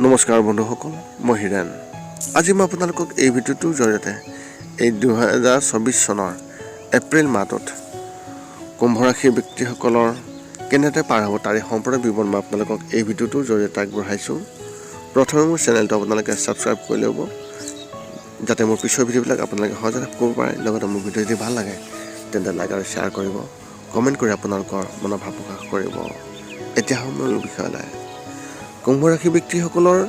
নমস্কাৰ বন্ধুসকল, মই হিৰেণ। আজি মই আপোনালোকক এই ভিডিঅ'টোৰ জৰিয়তে এই 2024 চনৰ এপ্ৰিল মাহটোত কুম্ভ ৰাশিৰ ব্যক্তিসকলৰ কেনেদৰে পাৰ হ'ব তাৰে সম্পূৰ্ণ বিৱৰণ মই আপোনালোকক এই ভিডিঅ'টোৰ জৰিয়তে আগবঢ়াইছোঁ। প্ৰথমে মোৰ চেনেলটো আপোনালোকে ছাবস্ক্ৰাইব কৰি ল'ব, যাতে মোৰ পিছৰ ভিডিঅ'বিলাক আপোনালোকে সহজে লাভ কৰিব পাৰে। লগতে মোৰ ভিডিঅ' যদি ভাল লাগে তেন্তে লাইক আৰু শ্বেয়াৰ কৰিব, কমেণ্ট কৰি আপোনালোকৰ মনৰ ভাৱ প্ৰকাশ কৰিব। এতিয়া মূল বিষয়লৈ। কুম্ভ ৰাশি ব্যক্তিসকলৰ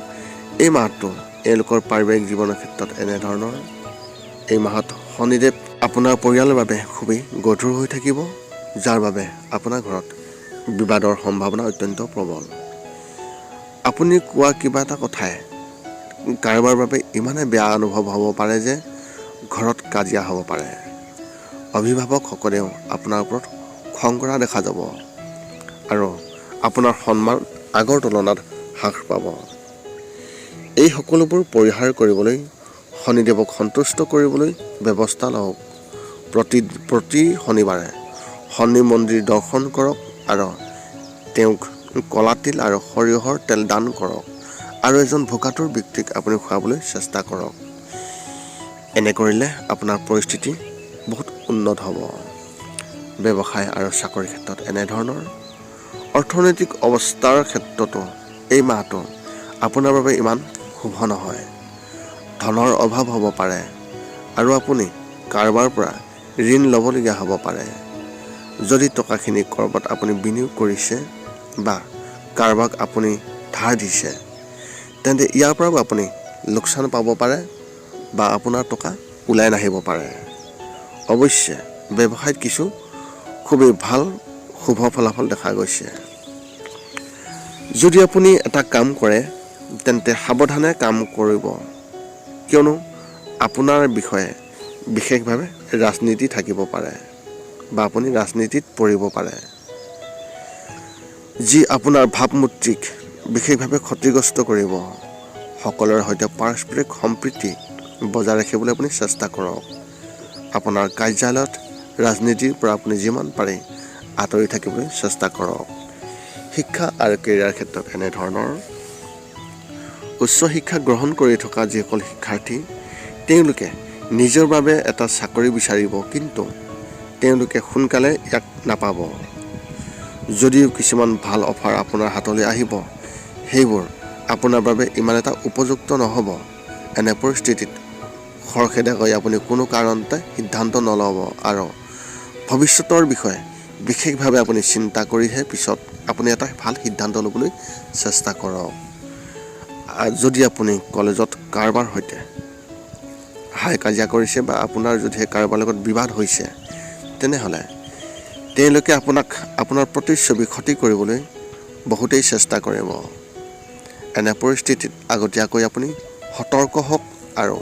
এই মাহটো এওঁলোকৰ পাৰিবাৰিক জীৱনৰ ক্ষেত্ৰত এনেধৰণৰ। এই মাহত শনিদেৱ আপোনাৰ পৰিয়ালৰ বাবে খুবেই গধুৰ হৈ থাকিব, যাৰ বাবে আপোনাৰ ঘৰত বিবাদৰ সম্ভাৱনা অত্যন্ত প্ৰবল। আপুনি কোৱা কিবা এটা কথাই কাৰোবাৰ বাবে ইমানে বেয়া অনুভৱ হ'ব পাৰে যে ঘৰত কাজিয়া হ'ব পাৰে। অভিভাৱকসকলেও আপোনাৰ ওপৰত খং কৰা দেখা যাব আৰু আপোনাৰ সন্মান আগৰ তুলনাত হ্ৰাস পাব। এই সকলোবোৰ পৰিহাৰ কৰিবলৈ শনিদেৱক সন্তুষ্ট কৰিবলৈ ব্যৱস্থা লওক। প্ৰতি শনিবাৰে শনি মন্দিৰ দৰ্শন কৰক আৰু তেওঁক কলা তিল আৰু সৰিয়হৰ তেল দান কৰক আৰু এজন ভোকাতুৰ ব্যক্তিক আপুনি খুৱাবলৈ চেষ্টা কৰক। এনে কৰিলে আপোনাৰ পৰিস্থিতি বহুত উন্নত হ'ব। ব্যৱসায় আৰু চাকৰিৰ ক্ষেত্ৰত এনেধৰণৰ। অৰ্থনৈতিক অৱস্থাৰ ক্ষেত্ৰতো এই মাহটো আপোনাৰ বাবে ইমান শুভ নহয়। ধনৰ অভাৱ হ'ব পাৰে আৰু আপুনি কাৰোবাৰ পৰা ঋণ ল'বলগীয়া হ'ব পাৰে। যদি টকাখিনি ক'ৰবাত আপুনি বিনিয়োগ কৰিছে বা কাৰোবাক আপুনি ধাৰ দিছে, তেন্তে ইয়াৰ পৰাও আপুনি লোকচান পাব পাৰে বা আপোনাৰ টকা ওলাই নাহিব পাৰে। অৱশ্যে ব্যৱসায়ত কিছু খুবেই ভাল শুভ ফলাফল দেখা গৈছে। যদি আপুনি এটা কাম কৰে তেন্তে সাৱধানে কাম কৰিব, কিয়নো আপোনাৰ বিষয়ে বিশেষভাৱে ৰাজনীতি থাকিব পাৰে বা আপুনি ৰাজনীতিত পৰিব পাৰে, যি আপোনাৰ ভাৱমূৰ্তিক বিশেষভাৱে ক্ষতিগ্ৰস্ত কৰিব। সকলোৰে সৈতে পাৰস্পৰিক সম্প্ৰীতি বজাই ৰাখিবলৈ আপুনি চেষ্টা কৰক। আপোনাৰ কাৰ্যালয়ত ৰাজনীতিৰ পৰা আপুনি যিমান পাৰে আঁতৰি থাকিবলৈ চেষ্টা কৰক। শিক্ষা আৰু কেৰিয়াৰ ক্ষেত্ৰত এনেধৰণৰ। উচ্চ শিক্ষা গ্ৰহণ কৰি থকা যিসকল শিক্ষাৰ্থী, তেওঁলোকে নিজৰ বাবে এটা চাকৰি বিচাৰিব, কিন্তু তেওঁলোকে সোনকালে ইয়াক নাপাব। যদিও কিছুমান ভাল অফাৰ আপোনাৰ হাতলৈ আহিব, সেইবোৰ আপোনাৰ বাবে ইমান এটা উপযুক্ত নহ'ব। এনে পৰিস্থিতিত খৰখেদাকৈ আপুনি কোনো কাৰণতে সিদ্ধান্ত নল'ব আৰু ভৱিষ্যতৰ বিষয়ে বিশেষভাৱে আপুনি চিন্তা কৰিহে পিছত আপুনি এটা ভাল সিদ্ধান্ত ল'বলৈ চেষ্টা কৰক। যদি আপুনি কলেজত কাৰোবাৰ সৈতে হাই কাজিয়া কৰিছে বা আপোনাৰ যদি কাৰোবাৰ লগত বিবাদ হৈছে, তেনেহ'লে তেওঁলোকে আপোনাৰ প্ৰতিচ্ছবি ক্ষতি কৰিবলৈ বহুতেই চেষ্টা কৰিব। এনে পৰিস্থিতিত আগতীয়াকৈ আপুনি সতৰ্ক হওক আৰু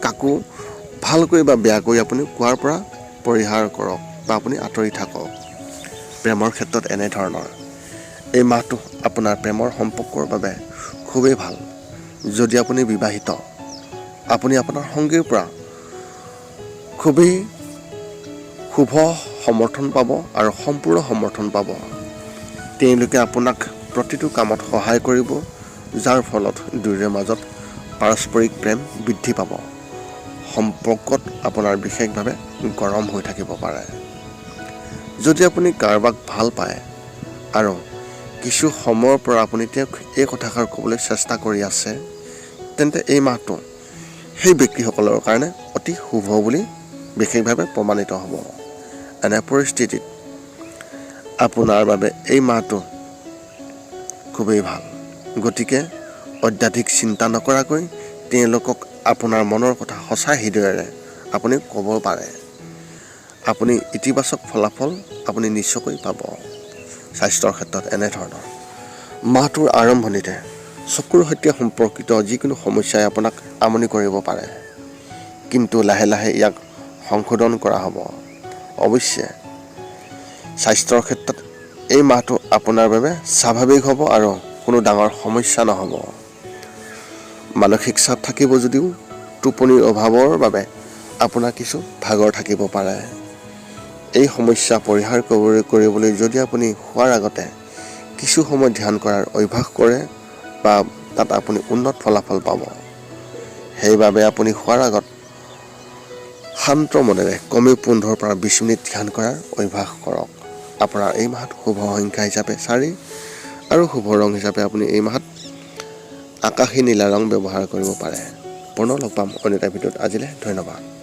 কাকো ভালকৈ বা বেয়াকৈ আপুনি কোৱাৰ পৰা পৰিহাৰ কৰক বা আপুনি আঁতৰি থাকক। প্ৰেমৰ ক্ষেত্ৰত এনেধৰণৰ। এই মাহটো আপোনাৰ প্ৰেমৰ সম্পৰ্কৰ বাবে খুবেই ভাল। যদি আপুনি বিবাহিত, আপুনি আপোনাৰ সংগীৰ পৰা খুবেই শুভ সমৰ্থন পাব আৰু সম্পূৰ্ণ সমৰ্থন পাব। তেওঁলোকে আপোনাক প্ৰতিটো কামত সহায় কৰিব, যাৰ ফলত দুয়োৰে মাজত পাৰস্পৰিক প্ৰেম বৃদ্ধি পাব। সম্পৰ্কত আপোনাৰ বিশেষভাৱে গৰম হৈ থাকিব পাৰে। যদি আপুনি কাৰোবাক ভাল পায় আৰু কিছু সময়ৰ পৰা আপুনি তেওঁক এই কথাষাৰ ক'বলৈ চেষ্টা কৰি আছে, তেন্তে এই মাহটো সেই ব্যক্তিসকলৰ কাৰণে অতি শুভ বুলি বিশেষভাৱে প্ৰমাণিত হ'ব। এনে পৰিস্থিতিত আপোনাৰ বাবে এই মাহটো খুবেই ভাল। গতিকে অত্যাধিক চিন্তা নকৰাকৈ তেওঁলোকক আপোনাৰ মনৰ কথা সঁচা হৃদয়েৰে আপুনি ক'ব পাৰে। আপুনি ইতিবাচক ফলাফল আপুনি নিশ্চয়কৈ পাব। স্বাস্থ্যৰ ক্ষেত্ৰত এনেধৰণৰ। মাহটোৰ আৰম্ভণিতে চকুৰ সৈতে সম্পৰ্কিত যিকোনো সমস্যাই আপোনাক আমনি কৰিব পাৰে, কিন্তু লাহে লাহে ইয়াক সংশোধন কৰা হ'ব। অৱশ্যে স্বাস্থ্যৰ ক্ষেত্ৰত এই মাহটো আপোনাৰ বাবে স্বাভাৱিক হ'ব আৰু কোনো ডাঙৰ সমস্যা নহ'ব। মানসিক চাপ থাকিব যদিও টোপনিৰ অভাৱৰ বাবে আপোনাৰ কিছু ভাগৰ থাকিব পাৰে। এই সমস্যা পৰিহাৰ কৰিবলৈ যদি আপুনি শোৱাৰ আগতে কিছু সময় ধ্যান কৰাৰ অভ্যাস কৰে বা তাত আপুনি উন্নত ফলাফল পাব। সেইবাবে আপুনি শোৱাৰ আগত শান্ত মনেৰে কমেও 15 পৰা 20 মিনিট ধ্যান কৰাৰ অভ্যাস কৰক। আপোনাৰ এই মাহত শুভ সংখ্যা হিচাপে 4 আৰু শুভ ৰং হিচাপে আপুনি এই মাহত আকাশী নীলা ৰং ব্যৱহাৰ কৰিব পাৰে। পুনৰ লগ পাম অন্য এটা ভিডিঅ'ত। আজিলৈ ধন্যবাদ।